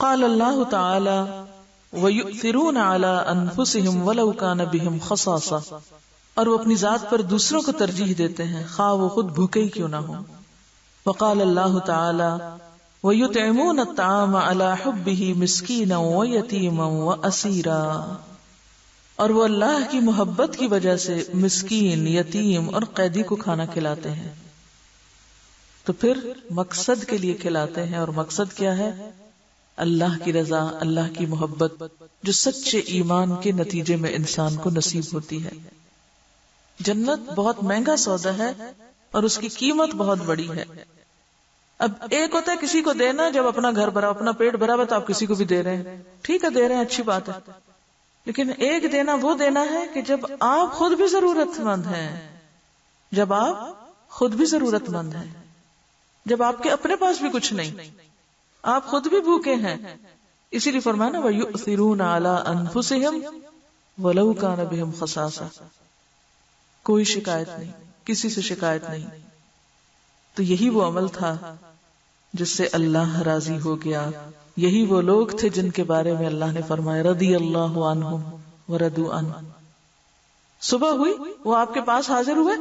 قال اللہ تعالی وَيُؤْثِرُونَ عَلَىٰ أَنفُسِهِمْ وَلَوْ كَانَ بِهِمْ خَصَاصَةٌ، اور وہ اپنی ذات پر دوسروں کو ترجیح دیتے ہیں خواہ وہ خود بھوکے ہی کیوں نہ ہوں۔ وقال اللہ تعالی وَيُطْعِمُونَ الطَّعَامَ عَلَىٰ حُبِّهِ مِسْكِينًا وَيَتِيمًا وَأَسِيرًا، اور وہ اللہ کی محبت کی وجہ سے مسکین، یتیم اور قیدی کو کھانا کھلاتے ہیں۔ تو پھر مقصد کے لیے کھلاتے ہیں، اور مقصد کیا ہے؟ اللہ کی رضا، اللہ کی محبت، جو سچے ایمان کے نتیجے میں انسان کو نصیب ہوتی ہے۔ جنت بہت مہنگا سودا ہے اور اس کی قیمت بہت بڑی ہے۔ اب ایک ہوتا ہے کسی کو دینا، جب اپنا گھر بھرا، اپنا پیٹ بھرا ہوا تو آپ کسی کو بھی دے رہے ہیں، ٹھیک ہے دے رہے ہیں، اچھی بات ہے، لیکن ایک دینا وہ دینا ہے کہ جب آپ خود بھی ضرورت مند ہیں، جب آپ خود بھی ضرورت مند ہیں، جب آپ کے اپنے پاس بھی کچھ نہیں، آپ خود بھی بھوکے ہیں۔ اسی لیے فرمانا وَيُؤْثِرُونَ عَلَىٰ أَنفُسِهِمْ وَلَوْ كَانَ بِهِمْ خَصَاصَةٌ، کوئی شکایت نہیں، کسی سے شکایت نہیں۔ تو یہی وہ عمل تھا جس سے اللہ راضی ہو گیا، یہی وہ لوگ تھے جن کے بارے میں اللہ نے فرمایا رضی اللہ عنہم ورضوا عنہ۔ صبح ہوئی، وہ آپ کے پاس حاضر ہوئے،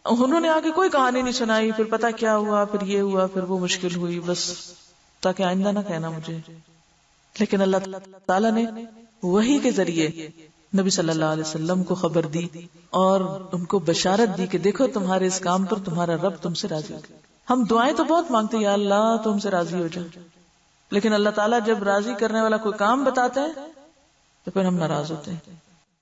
انہوں نے آگے کوئی کہانی نہیں سنائی، پھر پتا کیا ہوا، پھر یہ ہوا، پھر وہ مشکل ہوئی، بس تاکہ آئندہ نہ کہنا مجھے۔ لیکن اللہ تعالیٰ نے وحی کے ذریعے نبی صلی اللہ علیہ وسلم کو خبر دی اور ان کو بشارت دی کہ دیکھو تمہارے اس کام پر تمہارا رب تم سے راضی ہو گیا۔ ہم دعائیں تو بہت مانگتے ہیں، یا اللہ تم سے راضی ہو جا، لیکن اللہ تعالیٰ جب راضی کرنے والا کوئی کام بتاتا ہے تو پھر ہم ناراض ہوتے ہیں۔